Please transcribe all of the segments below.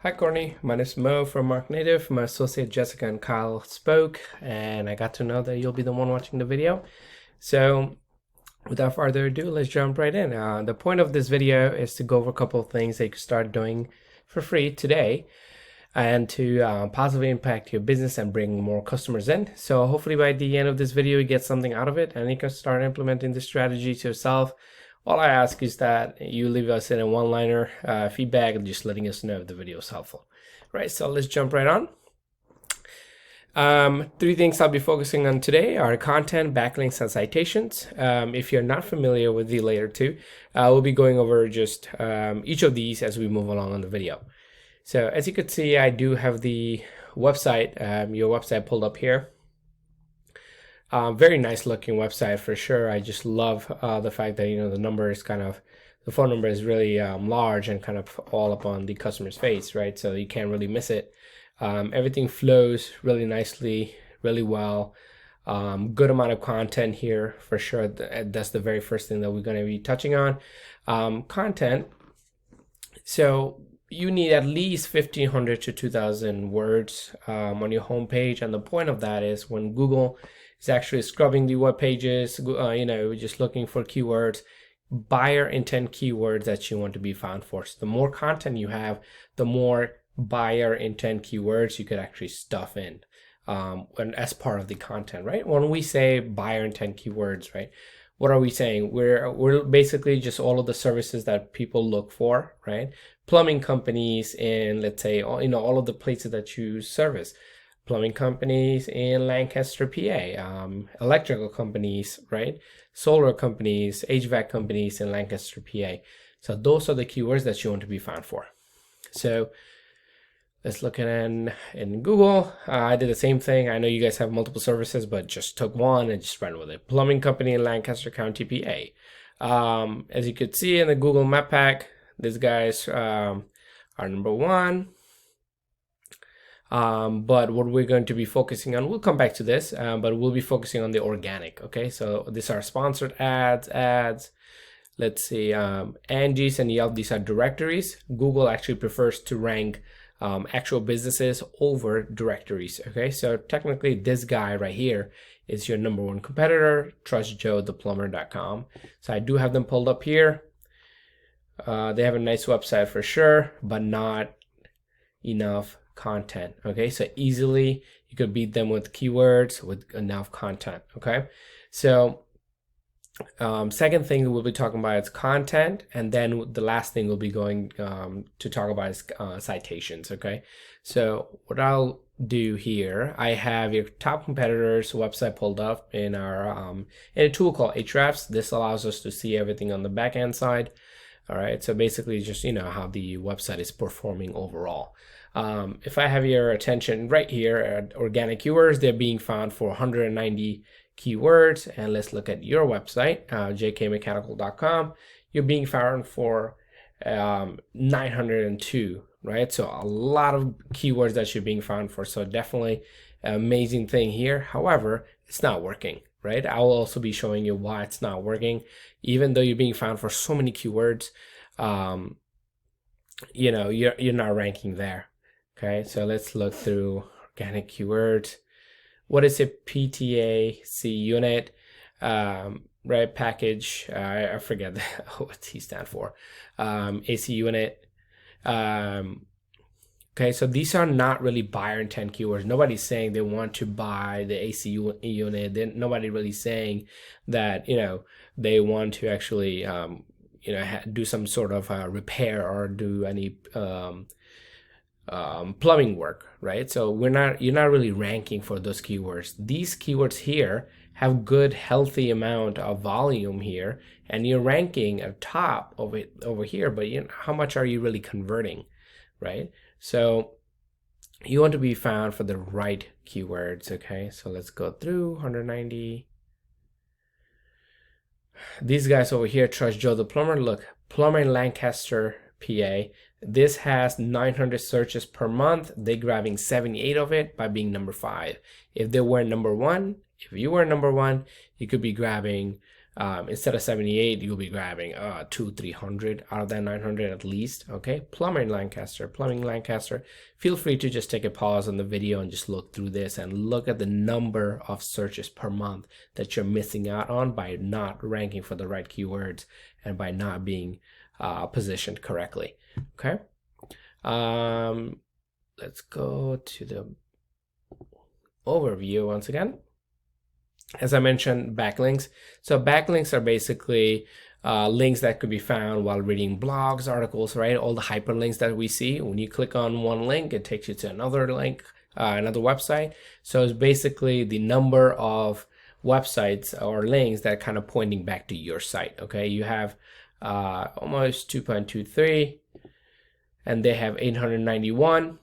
Hi Courtney, my name is Mo from MarkNative. My associate Jessica and Kyle spoke, and I got to know that you'll be the one watching the video. So, without further ado, let's jump right in. The point of this video is to go over a couple of things that you can start doing for free today and to positively impact your business and bring more customers in. So hopefully by the end of this video, you get something out of it and you can start implementing this strategy to yourself. All I ask is that you leave us in a one-liner feedback, just letting us know if the video is helpful. Right, so let's jump right on. Three things I'll be focusing on today are content, backlinks, and citations. If you're not familiar with the layer two, we'll be going over just each of these as we move along on the video. So as you can see, I do have the website, your website pulled up here. Very nice looking website for sure. I just love the fact that, the number is the phone number is really large and kind of all up on the customer's face, right? So you can't really miss it. Everything flows really nicely, really well. Good amount of content here for sure. That's the very first thing that we're going to be touching on. Content. So you need at least 1,500 to 2,000 words on your homepage, and the point of that is when Google is actually scrubbing the web pages, just looking for keywords, buyer intent keywords that you want to be found for. So the more content you have, the more buyer intent keywords you could actually stuff in and as part of the content, right? When we say buyer intent keywords, right, what are we saying? We're basically just all of the services that people look for, right? Plumbing companies in, let's say, all of the places that you service. Plumbing companies in Lancaster, PA, electrical companies, right? Solar companies, HVAC companies in Lancaster, PA. So those are the keywords that you want to be found for. So let's look in Google. I did the same thing. I know you guys have multiple services, but just took one and just ran with it. Plumbing company in Lancaster County, PA. As you could see in the Google Map Pack, these guys are number one. But what we're going to be focusing on, we'll come back to this, but we'll be focusing on the organic. Okay, so these are sponsored ads. Let's see, Angie's and Yelp, these are directories. Google actually prefers to rank actual businesses over directories. Okay, so technically this guy right here is your number one competitor, trustjoetheplumber.com. So I do have them pulled up here. They have a nice website for sure, but not enough content. Okay, so easily you could beat them with keywords with enough content. Okay, so second thing we'll be talking about is content, and then the last thing we'll be going to talk about is citations. Okay, so what I'll do here, I have your top competitors website pulled up in our in a tool called Ahrefs. This allows us to see everything on the back end side. All right, so basically just how the website is performing overall. If I have your attention right here at organic keywords, they're being found for 190 keywords. And let's look at your website, jkmechanical.com. You're being found for 902, right? So a lot of keywords that you're being found for. So definitely an amazing thing here. However, it's not working, right? I will also be showing you why it's not working. Even though you're being found for so many keywords, you're not ranking there. Okay, so let's look through organic keywords. What is a PTAC unit? Right, package. I forget what T stand for. AC unit. Okay, so these are not really buyer intent keywords. Nobody's saying they want to buy the AC unit. Nobody really saying that they want to actually do some sort of repair or do any plumbing work, right? So you're not really ranking for those keywords. These keywords here have good healthy amount of volume here, and you're ranking at top of it over here, but how much are you really converting, right? So you want to be found for the right keywords. Okay, so let's go through 190. These guys over here, Trust Joe the Plumber. Look, plumber in Lancaster, PA. This has 900 searches per month. They're grabbing 78 of it by being number 5. If they were number 1, if you were number 1, you could be grabbing Instead of 78, you'll be grabbing 200-300 out of that 900 at least. Okay, plumbing Lancaster. Feel free to just take a pause on the video and just look through this and look at the number of searches per month that you're missing out on by not ranking for the right keywords and by not being positioned correctly. Okay, let's go to the overview once again. As I mentioned, backlinks. So backlinks are basically links that could be found while reading blogs, articles, right? All the hyperlinks that we see. When you click on one link, it takes you to another link, another website. So it's basically the number of websites or links that are kind of pointing back to your site. Okay, you have almost 2.23, and they have 891.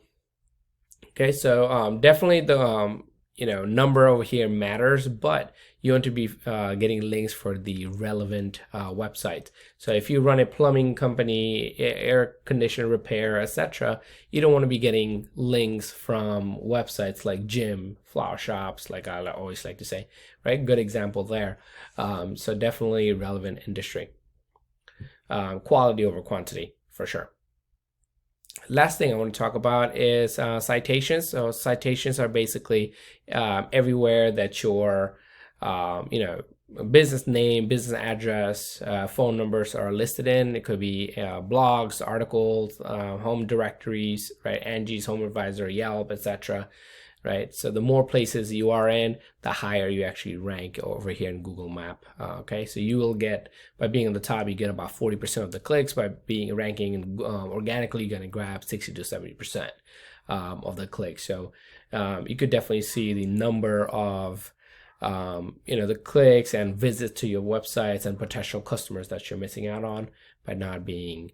Okay, so definitely the number over here matters, but you want to be getting links for the relevant websites. So if you run a plumbing company, air conditioner repair, etc., you don't want to be getting links from websites like gym, flower shops, like I always like to say, right? Good example there. So definitely relevant industry. Quality over quantity for sure. Last thing I want to talk about is citations. So citations are basically everywhere that your business name, business address, phone numbers are listed in. It could be blogs, articles, home directories, right? Angie's Home Advisor, Yelp, etc. Right, so the more places you are in, the higher you actually rank over here in Google Map. Okay, so you will get, by being on the top, you get about 40% of the clicks. By being ranking organically, you're gonna grab 60 to 70% of the clicks. So you could definitely see the number of the clicks and visits to your websites and potential customers that you're missing out on by not being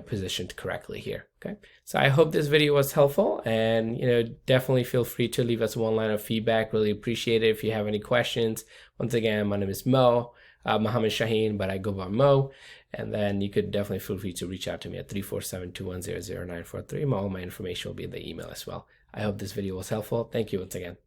positioned correctly here. Okay, so I hope this video was helpful, and definitely feel free to leave us one line of feedback. Really appreciate it. If you have any questions, once again, my name is Mo, Mohammed Shaheen, but I go by Mo, and then you could definitely feel free to reach out to me at 347-210-0943. All my information will be in the email as well. I hope this video was helpful. Thank you once again.